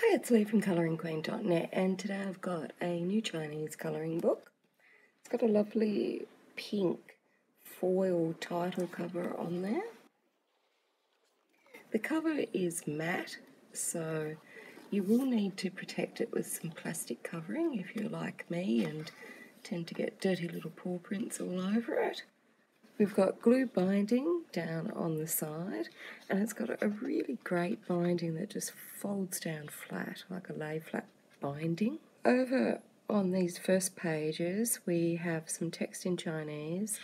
Hi, it's Lee from ColouringQueen.net, and today I've got a new Chinese colouring book. It's got a lovely pink foil title cover on there. The cover is matte, so you will need to protect it with some plastic covering if you're like me and tend to get dirty little paw prints all over it. We've got glue binding down on the side, and it's got a really great binding that just folds down flat, like a lay flat binding. Over on these first pages, we have some text in Chinese.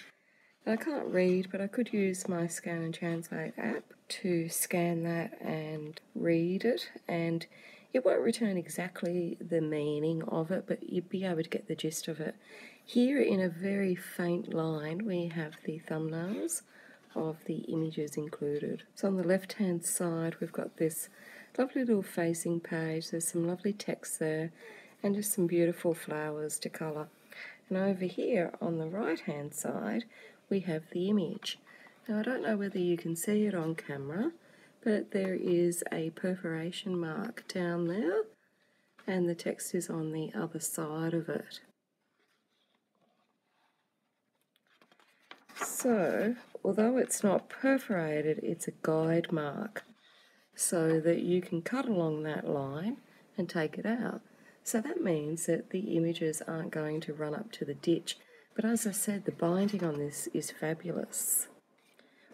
I can't read, but I could use my Scan and Translate app to scan that and read it, and it won't return exactly the meaning of it, but you'd be able to get the gist of it. Here in a very faint line we have the thumbnails of the images included. So on the left hand side we've got this lovely little facing page, there's some lovely text there and just some beautiful flowers to colour. And over here on the right hand side we have the image. Now I don't know whether you can see it on camera, but there is a perforation mark down there and the text is on the other side of it. So, although it's not perforated, it's a guide mark so that you can cut along that line and take it out. So that means that the images aren't going to run up to the ditch. But as I said, the binding on this is fabulous.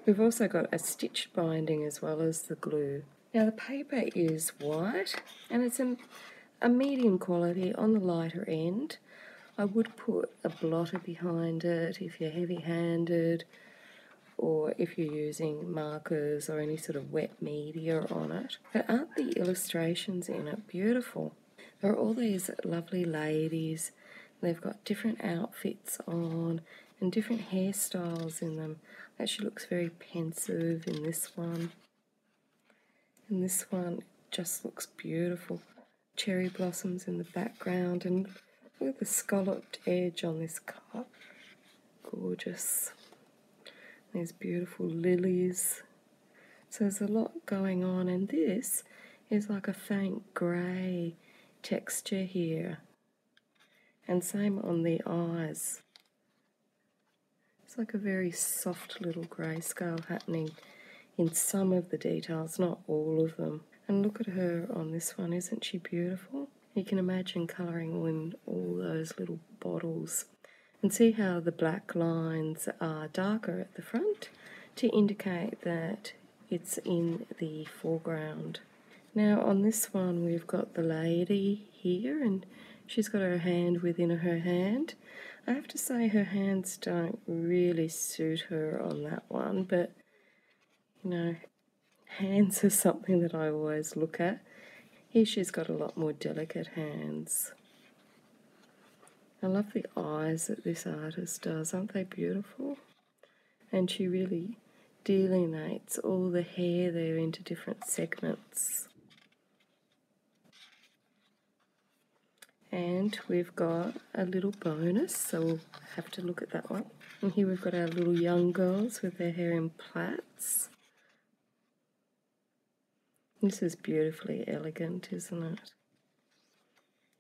We've also got a stitched binding as well as the glue. Now the paper is white and it's a medium quality on the lighter end. I would put a blotter behind it if you're heavy-handed or if you're using markers or any sort of wet media on it. But aren't the illustrations in it beautiful? There are all these lovely ladies. They've got different outfits on and different hairstyles in them. Actually looks very pensive in this one. And this one just looks beautiful. Cherry blossoms in the background, and look at the scalloped edge on this cup. Gorgeous. There's beautiful lilies. So there's a lot going on, and this is like a faint grey texture here. And same on the eyes. It's like a very soft little grayscale happening in some of the details, not all of them. And look at her on this one, isn't she beautiful? You can imagine colouring in all those little bottles. And see how the black lines are darker at the front to indicate that it's in the foreground. Now on this one we've got the lady here and she's got her hand within her hand. I have to say her hands don't really suit her on that one, but you know, hands are something that I always look at. Here she's got a lot more delicate hands. I love the eyes that this artist does, aren't they beautiful? And she really delineates all the hair there into different segments. And we've got a little bonus, so we'll have to look at that one. And here we've got our little young girls with their hair in plaits. This is beautifully elegant, isn't it?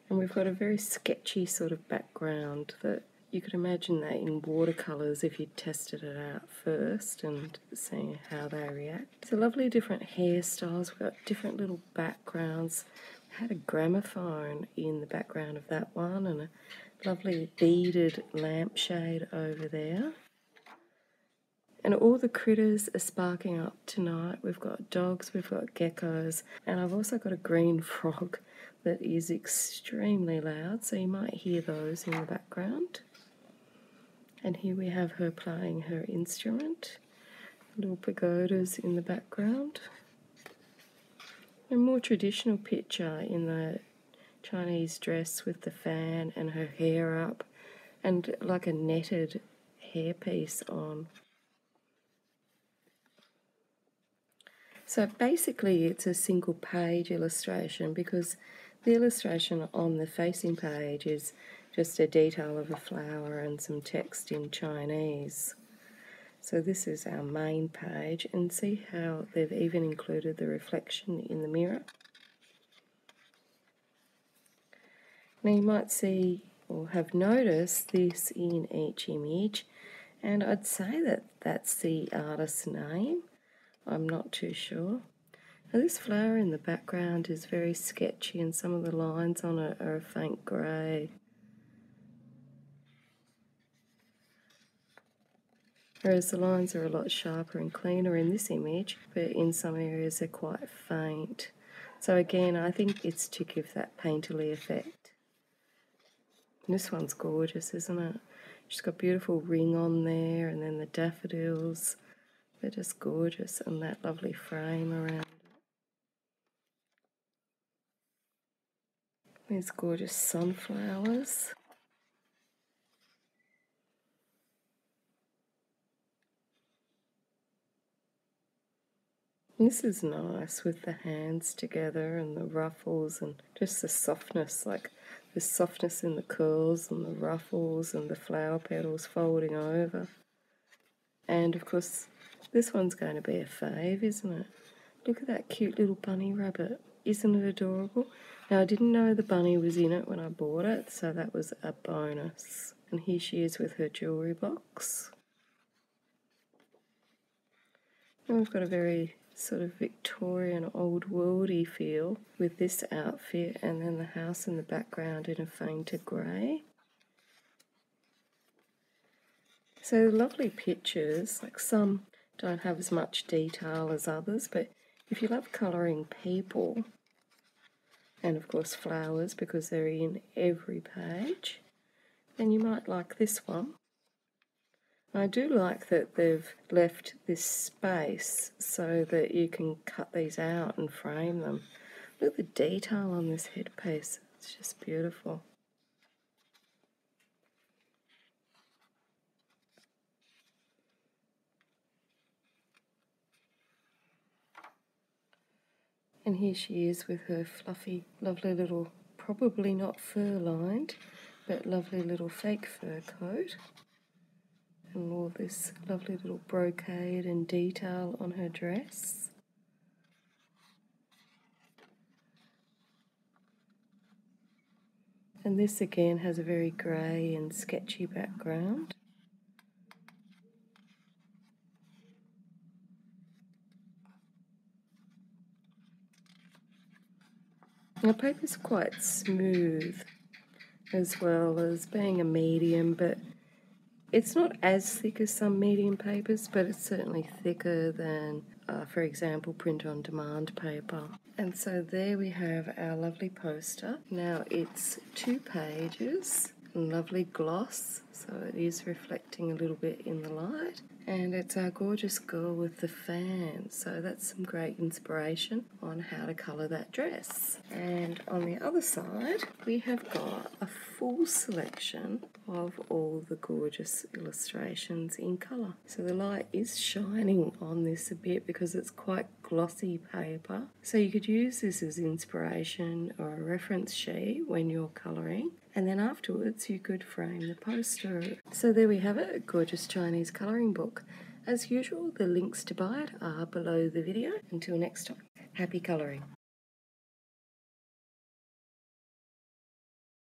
And we've got a very sketchy sort of background that you could imagine that in watercolours if you tested it out first and seeing how they react. So lovely different hairstyles, we've got different little backgrounds. We had a gramophone in the background of that one and a lovely beaded lampshade over there. And all the critters are sparking up tonight. We've got dogs, we've got geckos, and I've also got a green frog that is extremely loud, so you might hear those in the background. And here we have her playing her instrument. Little pagodas in the background. A more traditional picture in the Chinese dress with the fan and her hair up and like a netted hairpiece on. So basically it's a single page illustration because the illustration on the facing page is just a detail of a flower and some text in Chinese. So this is our main page, and see how they've even included the reflection in the mirror. Now you might see or have noticed this in each image, and I'd say that that's the artist's name. I'm not too sure. Now this flower in the background is very sketchy and some of the lines on it are a faint grey. Whereas the lines are a lot sharper and cleaner in this image, but in some areas they're quite faint. So again, I think it's to give that painterly effect. And this one's gorgeous, isn't it? She's got a beautiful ring on there, and then the daffodils. They're just gorgeous, and that lovely frame around it. These gorgeous sunflowers. This is nice with the hands together and the ruffles and just the softness, like the softness in the curls and the ruffles and the flower petals folding over. And of course, this one's going to be a fave, isn't it? Look at that cute little bunny rabbit. Isn't it adorable? Now, I didn't know the bunny was in it when I bought it, so that was a bonus. And here she is with her jewellery box. And we've got a very sort of Victorian old worldy feel with this outfit, and then the house in the background in a fainter grey. So lovely pictures, like some don't have as much detail as others, but if you love colouring people, and of course flowers because they're in every page, then you might like this one. I do like that they've left this space so that you can cut these out and frame them. Look at the detail on this headpiece, it's just beautiful. And here she is with her fluffy, lovely little, probably not fur-lined, but lovely little fake fur coat. And all this lovely little brocade and detail on her dress. And this again has a very grey and sketchy background. The paper's quite smooth as well as being a medium, but it's not as thick as some medium papers, but it's certainly thicker than, for example, print-on-demand paper. And so there we have our lovely poster. Now it's 2 pages, lovely gloss, so it is reflecting a little bit in the light. And it's our gorgeous girl with the fan, so that's some great inspiration on how to colour that dress. And on the other side, we have got a full selection of all the gorgeous illustrations in colour. So the light is shining on this a bit because it's quite glossy paper. So you could use this as inspiration or a reference sheet when you're colouring. And then afterwards you could frame the poster. So there we have it, a gorgeous Chinese colouring book. As usual, the links to buy it are below the video. Until next time, happy colouring.